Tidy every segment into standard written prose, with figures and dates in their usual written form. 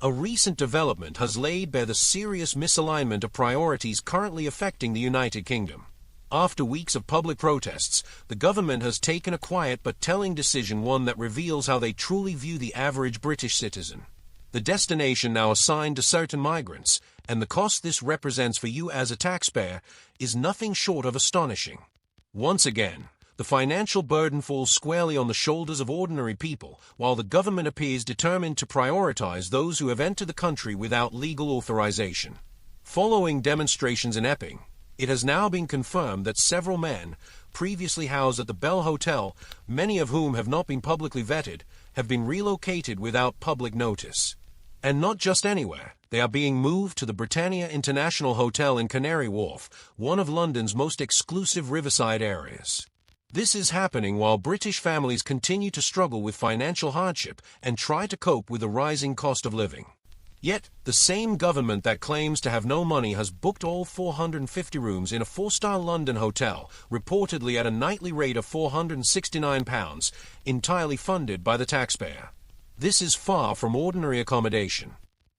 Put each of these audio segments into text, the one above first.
A recent development has laid bare the serious misalignment of priorities currently affecting the United Kingdom. After weeks of public protests, the government has taken a quiet but telling decision, one that reveals how they truly view the average British citizen. The destination now assigned to certain migrants, and the cost this represents for you as a taxpayer, is nothing short of astonishing. Once again, the financial burden falls squarely on the shoulders of ordinary people, while the government appears determined to prioritize those who have entered the country without legal authorization. Following demonstrations in Epping, it has now been confirmed that several men, previously housed at the Bell Hotel, many of whom have not been publicly vetted, have been relocated without public notice. And not just anywhere. They are being moved to the Britannia International Hotel in Canary Wharf, one of London's most exclusive riverside areas. This is happening while British families continue to struggle with financial hardship and try to cope with the rising cost of living. Yet, the same government that claims to have no money has booked all 450 rooms in a four-star London hotel, reportedly at a nightly rate of £469, entirely funded by the taxpayer. This is far from ordinary accommodation.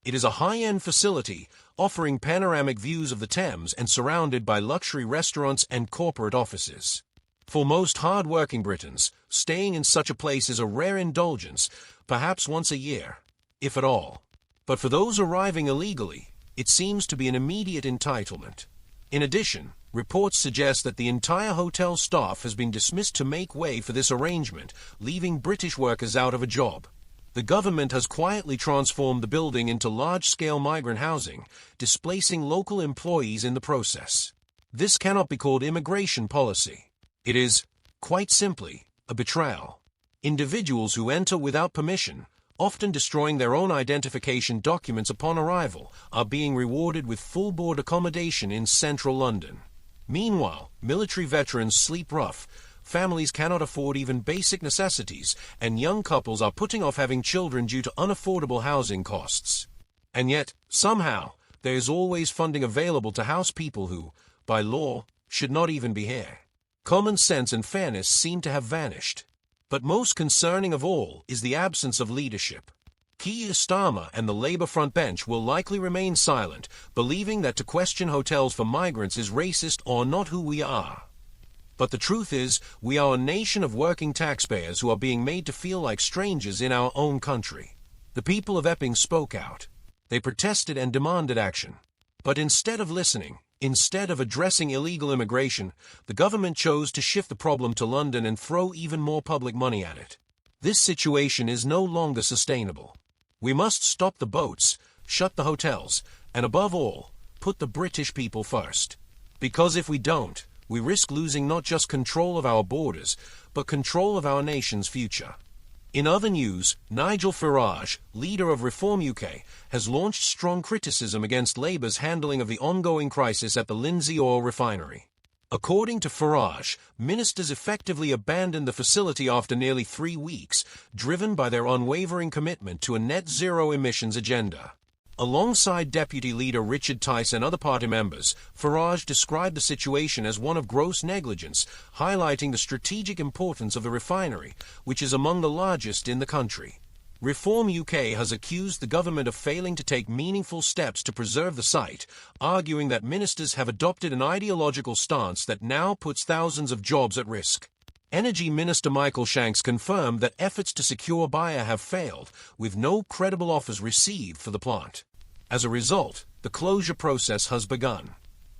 It is a high-end facility, offering panoramic views of the Thames and surrounded by luxury restaurants and corporate offices. For most hard-working Britons, staying in such a place is a rare indulgence, perhaps once a year, if at all. But for those arriving illegally, it seems to be an immediate entitlement. In addition, reports suggest that the entire hotel staff has been dismissed to make way for this arrangement, leaving British workers out of a job. The government has quietly transformed the building into large-scale migrant housing, displacing local employees in the process. This cannot be called immigration policy. It is, quite simply, a betrayal. Individuals who enter without permission, often destroying their own identification documents upon arrival, are being rewarded with full-board accommodation in central London. Meanwhile, military veterans sleep rough, families cannot afford even basic necessities, and young couples are putting off having children due to unaffordable housing costs. And yet, somehow, there is always funding available to house people who, by law, should not even be here. Common sense and fairness seem to have vanished. But most concerning of all is the absence of leadership. Keir Starmer and the Labour front bench will likely remain silent, believing that to question hotels for migrants is racist or not who we are. But the truth is, we are a nation of working taxpayers who are being made to feel like strangers in our own country. The people of Epping spoke out. They protested and demanded action. But instead of listening, instead of addressing illegal immigration, the government chose to shift the problem to London and throw even more public money at it. This situation is no longer sustainable. We must stop the boats, shut the hotels, and above all, put the British people first. Because if we don't, we risk losing not just control of our borders, but control of our nation's future. In other news, Nigel Farage, leader of Reform UK, has launched strong criticism against Labour's handling of the ongoing crisis at the Lindsey oil refinery. According to Farage, ministers effectively abandoned the facility after nearly 3 weeks, driven by their unwavering commitment to a net-zero emissions agenda. Alongside Deputy Leader Richard Tice and other party members, Farage described the situation as one of gross negligence, highlighting the strategic importance of the refinery, which is among the largest in the country. Reform UK has accused the government of failing to take meaningful steps to preserve the site, arguing that ministers have adopted an ideological stance that now puts thousands of jobs at risk. Energy Minister Michael Shanks confirmed that efforts to secure a buyer have failed, with no credible offers received for the plant. As a result, the closure process has begun.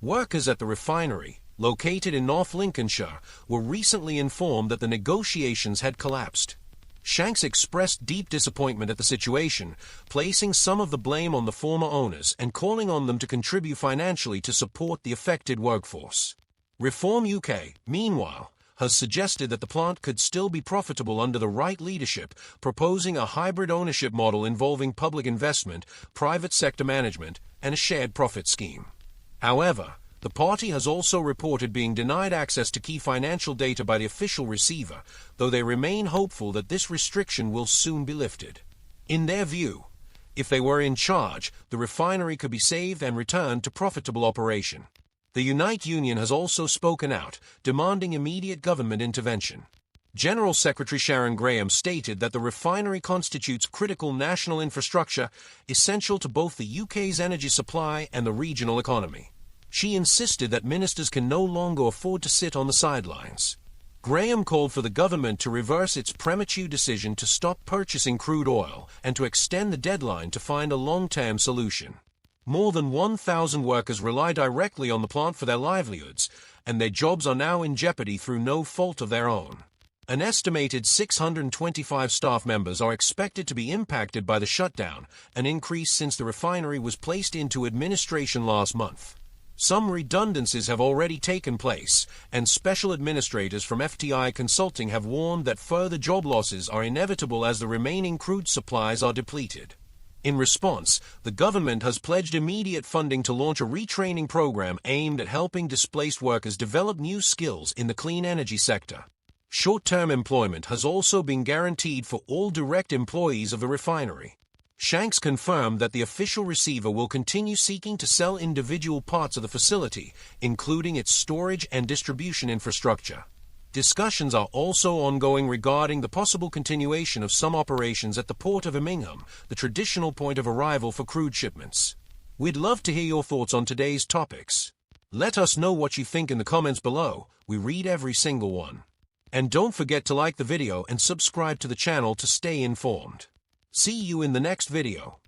Workers at the refinery, located in North Lincolnshire, were recently informed that the negotiations had collapsed. Shanks expressed deep disappointment at the situation, placing some of the blame on the former owners and calling on them to contribute financially to support the affected workforce. Reform UK, meanwhile, has suggested that the plant could still be profitable under the right leadership, proposing a hybrid ownership model involving public investment, private sector management, and a shared profit scheme. However, the party has also reported being denied access to key financial data by the official receiver, though they remain hopeful that this restriction will soon be lifted. In their view, if they were in charge, the refinery could be saved and returned to profitable operation. The Unite Union has also spoken out, demanding immediate government intervention. General Secretary Sharon Graham stated that the refinery constitutes critical national infrastructure essential to both the UK's energy supply and the regional economy. She insisted that ministers can no longer afford to sit on the sidelines. Graham called for the government to reverse its premature decision to stop purchasing crude oil and to extend the deadline to find a long-term solution. More than 1,000 workers rely directly on the plant for their livelihoods, and their jobs are now in jeopardy through no fault of their own. An estimated 625 staff members are expected to be impacted by the shutdown, an increase since the refinery was placed into administration last month. Some redundancies have already taken place, and special administrators from FTI Consulting have warned that further job losses are inevitable as the remaining crude supplies are depleted. In response, the government has pledged immediate funding to launch a retraining program aimed at helping displaced workers develop new skills in the clean energy sector. Short-term employment has also been guaranteed for all direct employees of the refinery. Shanks confirmed that the official receiver will continue seeking to sell individual parts of the facility, including its storage and distribution infrastructure. Discussions are also ongoing regarding the possible continuation of some operations at the port of Immingham, the traditional point of arrival for crude shipments. We'd love to hear your thoughts on today's topics. Let us know what you think in the comments below. We read every single one. And don't forget to like the video and subscribe to the channel to stay informed. See you in the next video.